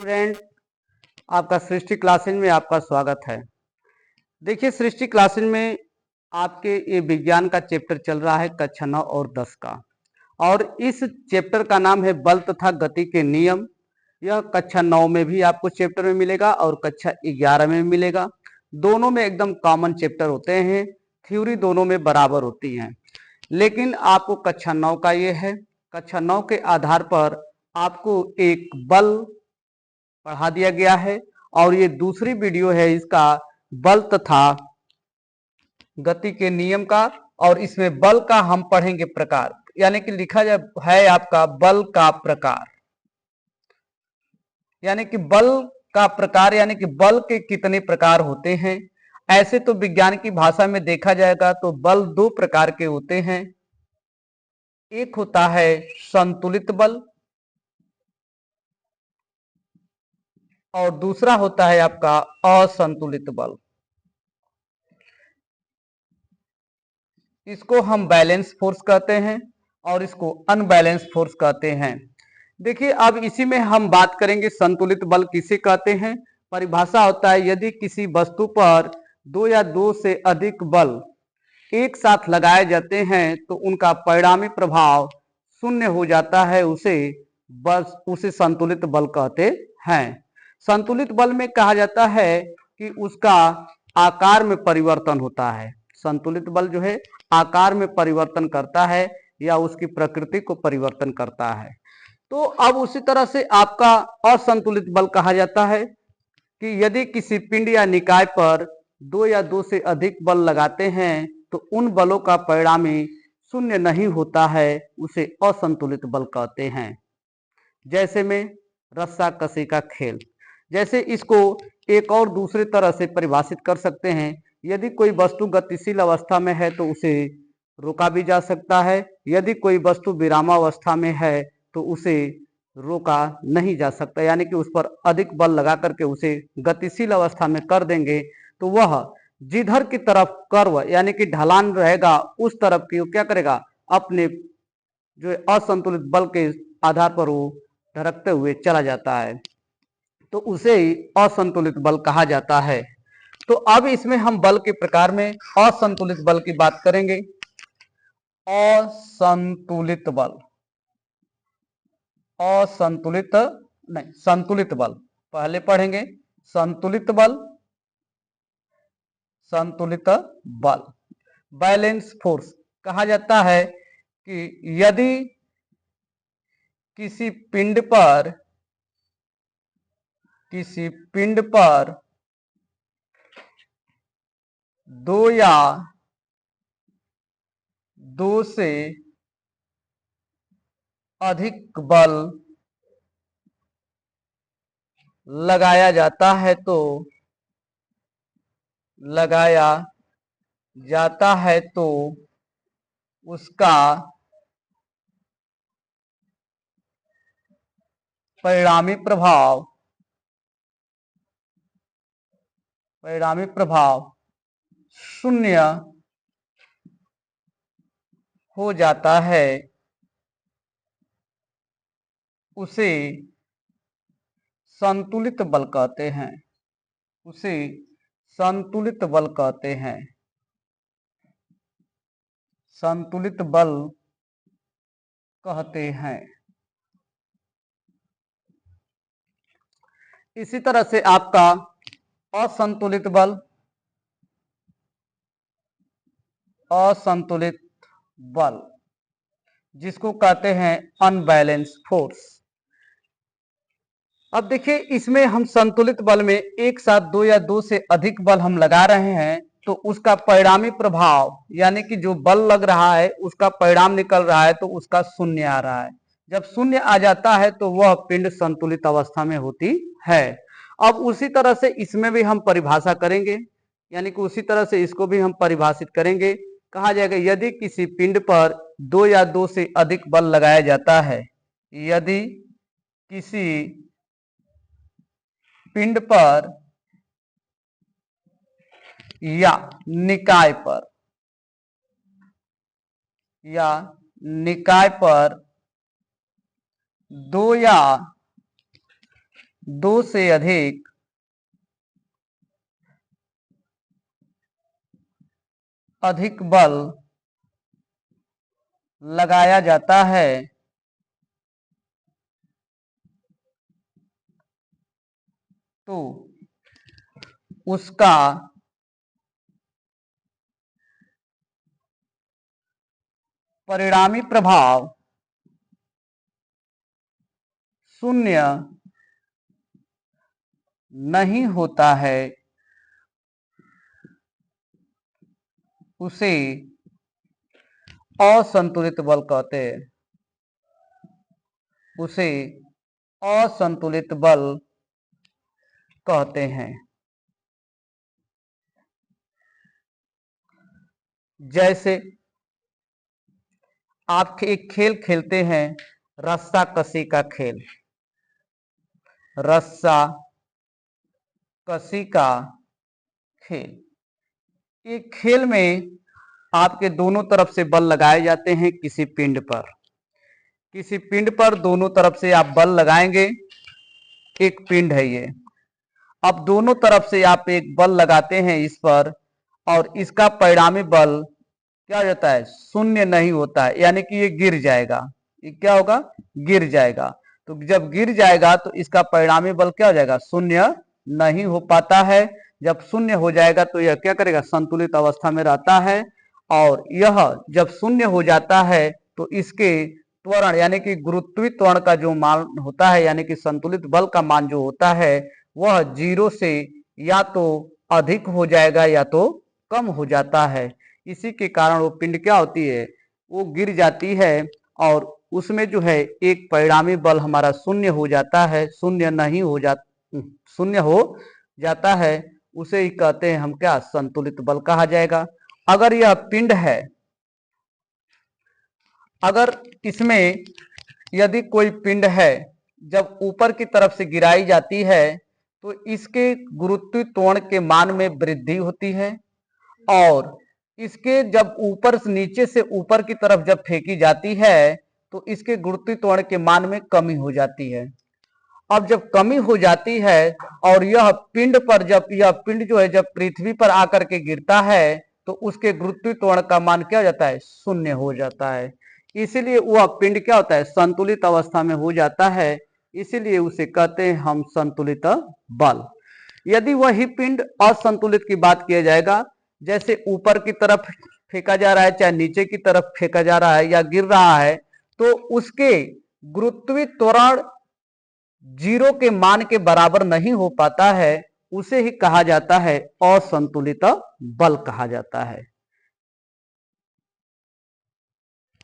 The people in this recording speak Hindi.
फ्रेंड, आपका सृष्टि क्लासेज में आपका स्वागत है। देखिए, सृष्टि क्लासेज में आपके ये विज्ञान का चैप्टर चल रहा है कक्षा 9 और 10 का, और इस चैप्टर का नाम है बल तथा गति के नियम। यह कक्षा 9 में भी आपको चैप्टर में मिलेगा और कक्षा 11 में मिलेगा। दोनों में एकदम कॉमन चैप्टर होते हैं, थ्योरी दोनों में बराबर होती हैं। लेकिन आपको कक्षा 9 का ये है, कक्षा 9 के आधार पर आपको एक बल पढ़ा दिया गया है, और ये दूसरी वीडियो है इसका बल तथा गति के नियम का। और इसमें बल का हम पढ़ेंगे प्रकार, यानी कि लिखा जाए है आपका बल का प्रकार, यानी कि बल का प्रकार, यानी कि बल के कितने प्रकार होते हैं। ऐसे तो विज्ञान की भाषा में देखा जाएगा तो बल दो प्रकार के होते हैं। एक होता है संतुलित बल और दूसरा होता है आपका असंतुलित बल। इसको हम बैलेंस फोर्स कहते हैं और इसको अनबैलेंस फोर्स कहते हैं। देखिए, अब इसी में हम बात करेंगे संतुलित बल किसे कहते हैं। परिभाषा होता है यदि किसी वस्तु पर दो या दो से अधिक बल एक साथ लगाए जाते हैं तो उनका परिणामी प्रभाव शून्य हो जाता है, उसे संतुलित बल कहते हैं। संतुलित बल में कहा जाता है कि उसका आकार में परिवर्तन होता है। संतुलित बल जो है आकार में परिवर्तन करता है या उसकी प्रकृति को परिवर्तन करता है। तो अब उसी तरह से आपका असंतुलित बल कहा जाता है कि यदि किसी पिंड या निकाय पर दो या दो से अधिक बल लगाते हैं तो उन बलों का परिणामी शून्य नहीं होता है, उसे असंतुलित बल कहते हैं। जैसे में रस्सा कसी का खेल, जैसे इसको एक और दूसरे तरह से परिभाषित कर सकते हैं। यदि कोई वस्तु गतिशील अवस्था में है तो उसे रोका भी जा सकता है, यदि कोई वस्तु विरामावस्था में है तो उसे रोका नहीं जा सकता, यानी कि उस पर अधिक बल लगा करके उसे गतिशील अवस्था में कर देंगे तो वह जिधर की तरफ कर्व यानी कि ढलान रहेगा उस तरफ की क्या करेगा, अपने जो असंतुलित बल के आधार पर वो ढरकते हुए चला जाता है, तो उसे ही असंतुलित बल कहा जाता है। तो अब इसमें हम बल के प्रकार में असंतुलित बल की बात करेंगे। असंतुलित बल, असंतुलित नहीं, संतुलित बल पहले पढ़ेंगे। संतुलित बल, संतुलित बल बैलेंस फोर्स कहा जाता है कि यदि किसी पिंड पर दो या दो से अधिक बल लगाया जाता है तो उसका परिणामी प्रभाव शून्य हो जाता है, उसे संतुलित बल कहते हैं। उसे संतुलित बल कहते हैं। संतुलित बल कहते हैं। इसी तरह से आपका असंतुलित बल, असंतुलित बल जिसको कहते हैं अनबैलेंस फोर्स। अब देखिए, इसमें हम संतुलित बल में एक साथ दो या दो से अधिक बल हम लगा रहे हैं तो उसका परिणामी प्रभाव, यानी कि जो बल लग रहा है उसका परिणाम निकल रहा है तो उसका शून्य आ रहा है। जब शून्य आ जाता है तो वह पिंड संतुलित अवस्था में होती है। अब उसी तरह से इसमें भी हम परिभाषा करेंगे, यानी कि उसी तरह से इसको भी हम परिभाषित करेंगे। कहा जाएगा यदि किसी पिंड पर दो या दो से अधिक बल लगाया जाता है, यदि किसी पिंड पर या निकाय पर दो या 2 से अधिक बल लगाया जाता है तो उसका परिणामी प्रभाव शून्य नहीं होता है, उसे असंतुलित बल कहते हैं। उसे असंतुलित बल कहते हैं। जैसे आप एक खेल खेलते हैं, रस्सा कसी का खेल। रस्सा कसी का खेल, एक खेल में आपके दोनों तरफ से बल लगाए जाते हैं किसी पिंड पर। किसी पिंड पर दोनों तरफ से आप बल लगाएंगे। एक पिंड है ये। अब दोनों तरफ से आप एक बल लगाते हैं इस पर, और इसका परिणामी बल क्या हो जाता है? शून्य नहीं होता है, यानी कि ये गिर जाएगा। ये क्या होगा? गिर जाएगा। तो जब गिर जाएगा तो इसका परिणामी बल क्या हो जाएगा? शून्य नहीं हो पाता है। जब शून्य हो जाएगा तो यह क्या करेगा? संतुलित अवस्था में रहता है। और यह जब शून्य हो जाता है तो इसके त्वरण यानी कि गुरुत्वीय त्वरण का जो मान होता है, यानी कि संतुलित बल का मान जो होता है, वह 0 से या तो अधिक हो जाएगा या तो कम हो जाता है। इसी के कारण वो पिंड क्या होती है? वो गिर जाती है, और उसमें जो है एक परिणामी बल हमारा शून्य हो जाता है। शून्य हो जाता है, उसे ही कहते हैं हम क्या? संतुलित बल कहा जाएगा। अगर यह पिंड है, अगर इसमें यदि कोई पिंड है, जब ऊपर की तरफ से गिराई जाती है तो इसके गुरुत्वीय त्वरण के मान में वृद्धि होती है, और इसके जब ऊपर से नीचे से ऊपर की तरफ जब फेंकी जाती है तो इसके गुरुत्वीय त्वरण के मान में कमी हो जाती है। अब जब कमी हो जाती है और यह पिंड पर, जब यह पिंड जो है जब पृथ्वी पर आकर के गिरता है तो उसके गुरुत्वीय त्वरण का मान क्या हो जाता है? शून्य हो जाता है। इसीलिए वह पिंड क्या होता है? संतुलित अवस्था में हो जाता है। इसीलिए उसे कहते हैं हम संतुलित बल। यदि वही पिंड असंतुलित की बात किया जाएगा, जैसे ऊपर की तरफ फेंका जा रहा है, चाहे नीचे की तरफ फेंका जा रहा है या गिर रहा है, तो उसके गुरुत्वीय त्वरण 0 के मान के बराबर नहीं हो पाता है, उसे ही कहा जाता है असंतुलित बल कहा जाता है।